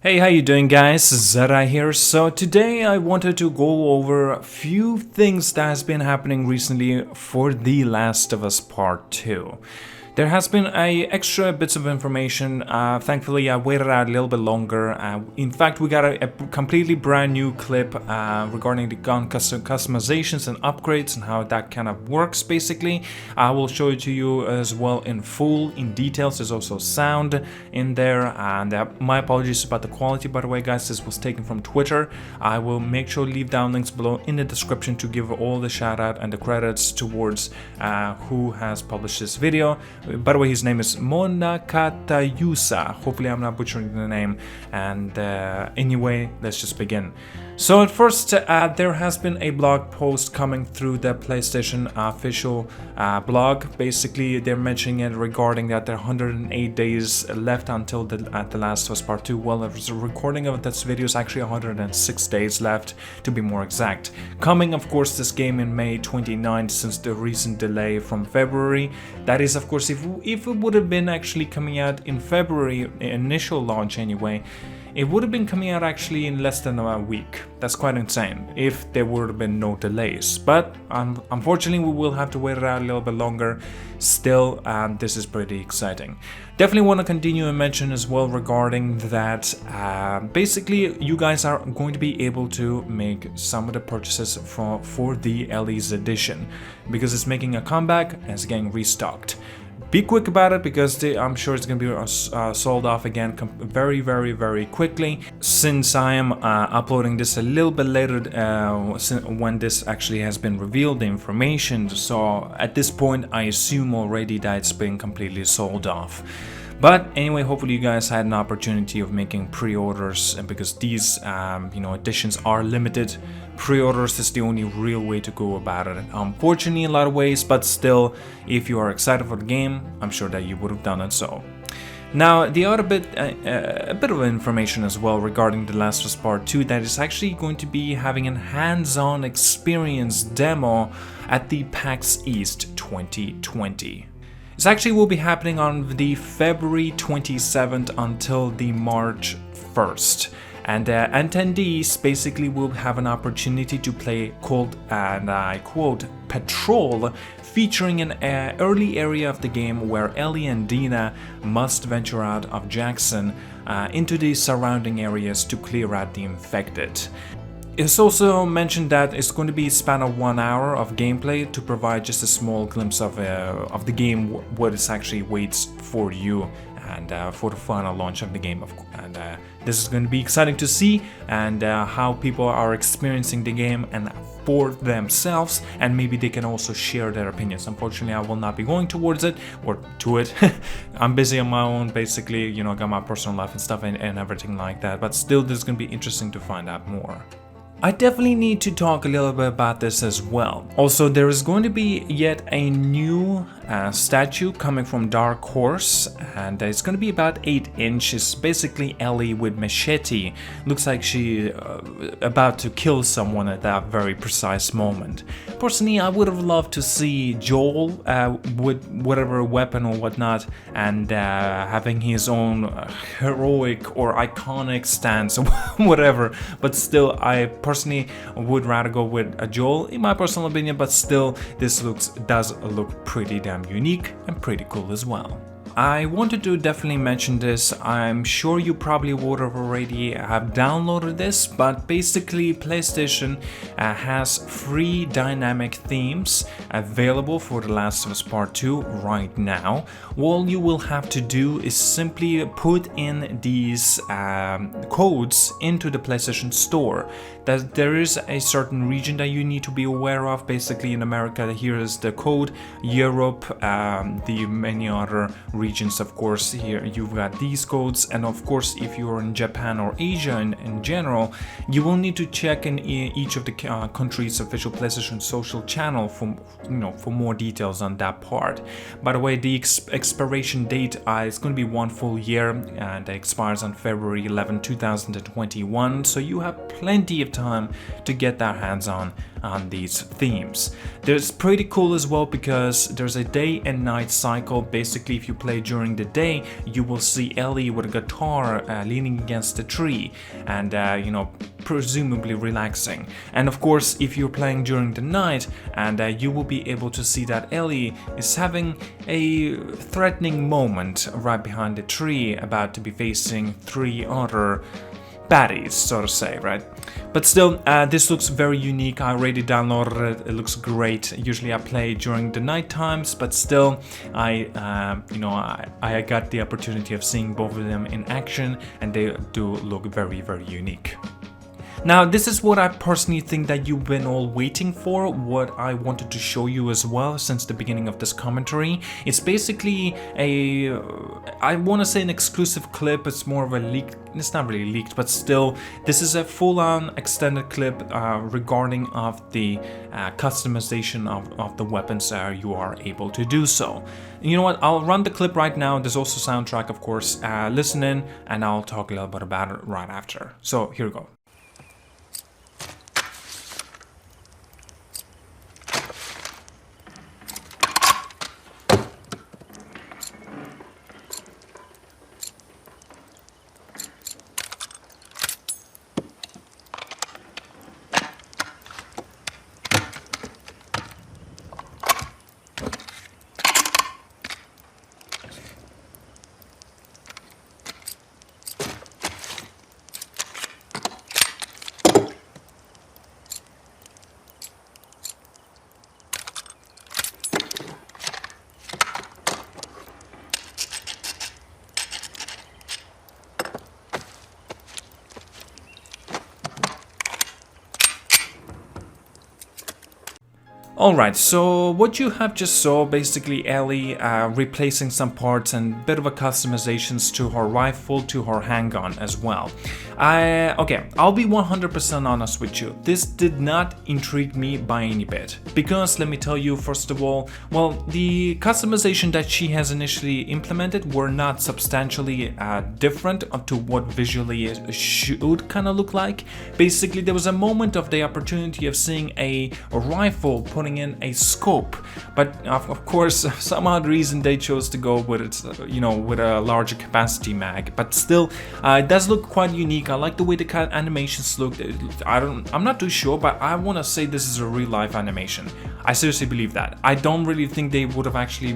Hey, how you doing guys? ZDEyE here. So today I wanted to go over a few things that has been happening recently for The Last of Us Part 2. There has been extra bits of information. Thankfully, I waited out a little bit longer. In fact, we got a completely brand new clip regarding the gun customizations and upgrades and how that kind of works, basically. I will show it to you as well in full, in details. There's also sound in there. And my apologies about the quality, by the way, guys. This was taken from Twitter. I will make sure to leave down links below in the description to give all the shout out and the credits towards who has published this video. By the way, his name is Monakatayusa. Hopefully I'm not butchering the name. And anyway, let's just begin. So at first, there has been a blog post coming through the PlayStation official blog. Basically, they're mentioning it regarding that there are 108 days left until The Last of Us Part 2. Well, the recording of this video is actually 106 days left, to be more exact. Coming, of course, this game in May 29th, since the recent delay from February. That is, of course, if it would have been actually coming out in February, initial launch anyway, it would have been coming out actually in less than a week. That's quite insane if there would have been no delays. But unfortunately, we will have to wait it out a little bit longer. Still, this is pretty exciting. Definitely want to continue and mention as well regarding that. Basically, you guys are going to be able to make some of the purchases for the Ellie's edition because it's making a comeback and it's getting restocked. Be quick about it because I'm sure it's going to be sold off again very quickly. Since I am uploading this a little bit later when this actually has been revealed, the information, so at this point I assume already that it's been completely sold off. But anyway, hopefully you guys had an opportunity of making pre-orders, and because these editions are limited, pre-orders is the only real way to go about it. Unfortunately, in a lot of ways, but still, if you are excited for the game, I'm sure that you would have done it so. Now, the other bit, a bit of information as well regarding The Last of Us Part 2, that is actually going to be having a hands-on experience demo at the PAX East 2020. This actually will be happening on the February 27th until the March 1st. And attendees basically will have an opportunity to play called, and I quote, Patrol, featuring an early area of the game where Ellie and Dina must venture out of Jackson into the surrounding areas to clear out the infected. It's also mentioned that it's going to be a span of 1 hour of gameplay to provide just a small glimpse of the game, what it actually waits for you and for the final launch of the game. And this is going to be exciting to see, and how people are experiencing the game and for themselves, and maybe they can also share their opinions. Unfortunately, I will not be going towards it or to it. I'm busy on my own, basically, got my personal life and stuff and everything like that, but still this is going to be interesting to find out more. I definitely need to talk a little bit about this as well. Also, there is going to be yet a new statue coming from Dark Horse, and it's going to be about 8 inches. Basically, Ellie with machete. Looks like she about to kill someone at that very precise moment. Personally, I would have loved to see Joel with whatever weapon or whatnot, and having his own heroic or iconic stance or whatever. But still, I personally would rather go with a Joel, in my personal opinion. But still, this does look pretty damn unique and pretty cool as well. I wanted to definitely mention this. I'm sure you probably would have already have downloaded this, but basically PlayStation has free dynamic themes available for The Last of Us Part 2 right now. All you will have to do is simply put in these codes into the PlayStation Store. That there is a certain region that you need to be aware of. Basically, in America, here is the code. Europe, the many other regions, of course, here you've got these codes. And of course, if you're in Japan or Asia in general, you will need to check in each of the countries' official PlayStation social channel for more details on that part. By the way, the expiration date is going to be 1 full year, and it expires on February 11, 2021. So you have plenty of time to get their hands on these themes. There's pretty cool as well because there's a day and night cycle. Basically, if you play play during the day, you will see Ellie with a guitar leaning against a tree and, you know, presumably relaxing. And of course, if you're playing during the night, and you will be able to see that Ellie is having a threatening moment right behind the tree, about to be facing 3 other baddies, so to say, right? But still, this looks very unique. I already downloaded it. It looks great. Usually I play during the night times, but still, I got the opportunity of seeing both of them in action, and they do look very, very unique. Now, this is what I personally think that you've been all waiting for, what I wanted to show you as well since the beginning of this commentary. It's basically I want to say an exclusive clip. It's more of a leak. It's not really leaked, but still, this is a full-on extended clip regarding of the customization of the weapons you are able to do so. You know what? I'll run the clip right now. There's also soundtrack, of course. Listen in, and I'll talk a little bit about it right after. So here we go. Alright, so what you have just saw, basically Ellie replacing some parts and bit of a customizations to her rifle, to her handgun as well. Okay, I'll be 100% honest with you. This did not intrigue me by any bit. Because, let me tell you, first of all, well, the customization that she has initially implemented were not substantially different to what visually it should kind of look like. Basically, there was a moment of the opportunity of seeing a rifle putting in a scope, but of course, some odd reason they chose to go with it, you know, with a larger capacity mag. But still, it does look quite unique. I like the way the animations look. I'm not too sure, but I want to say this is a real life animation. I seriously believe that. I don't really think they would have actually,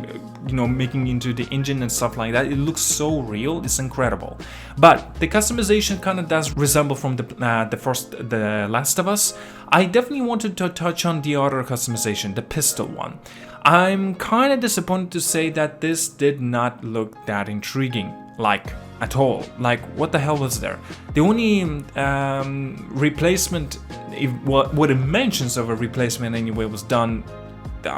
you know, making into the engine and stuff like that. It looks so real. It's incredible. But the customization kind of does resemble from the Last of Us. I definitely wanted to touch on the other customization, the pistol one. I'm kind of disappointed to say that this did not look that intriguing, like at all. Like, what the hell was there? The only replacement, what it mentions of a replacement anyway, was done.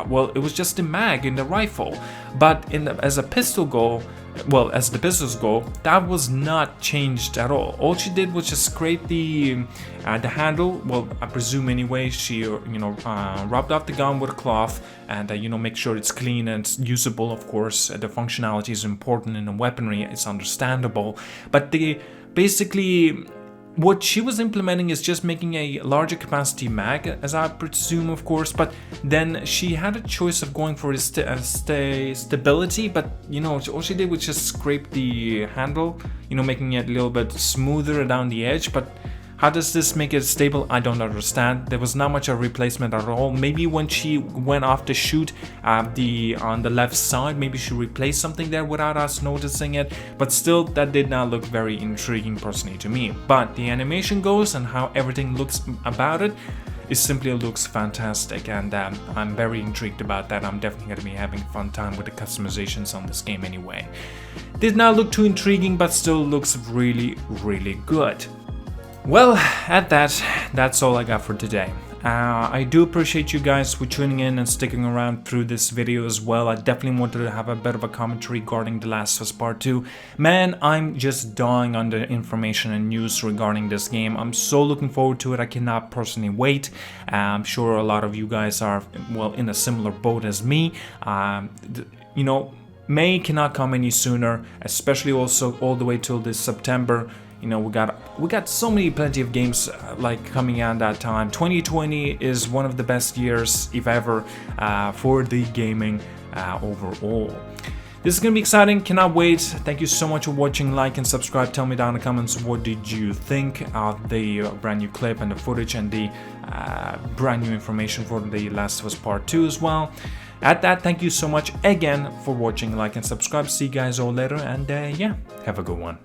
Well, it was just the mag in the rifle, but as a pistol go, well, as the pistols go, that was not changed at all. All she did was just scrape the handle. Well, I presume anyway. She rubbed off the gun with a cloth and make sure it's clean and it's usable. Of course, the functionality is important in a weaponry. It's understandable, but basically. What she was implementing is just making a larger capacity mag, as I presume, of course, but then she had a choice of going for stability, but all she did was just scrape the handle, making it a little bit smoother down the edge. But how does this make it stable? I don't understand. There was not much of a replacement at all. Maybe when she went off to shoot on the left side, maybe she replaced something there without us noticing it. But still, that did not look very intriguing personally to me. But the animation goes and how everything looks about it simply looks fantastic, and I'm very intrigued about that. I'm definitely going to be having a fun time with the customizations on this game anyway. Did not look too intriguing, but still looks really, really good. Well, that's all I got for today. I do appreciate you guys for tuning in and sticking around through this video as well. I definitely wanted to have a bit of a commentary regarding The Last of Us Part 2. Man, I'm just dying on the information and news regarding this game. I'm so looking forward to it. I cannot personally wait. I'm sure a lot of you guys are, well, in a similar boat as me. May cannot come any sooner, especially also all the way till this September. We got so plenty of games like coming out that time. 2020 is one of the best years, if ever, for the gaming overall. This is gonna be exciting, cannot wait. Thank you so much for watching, like and subscribe. Tell me down in the comments what did you think of the brand new clip and the footage and the brand new information for The Last of Us Part 2 as well. At that, thank you so much again for watching, like and subscribe. See you guys all later, and yeah, have a good one.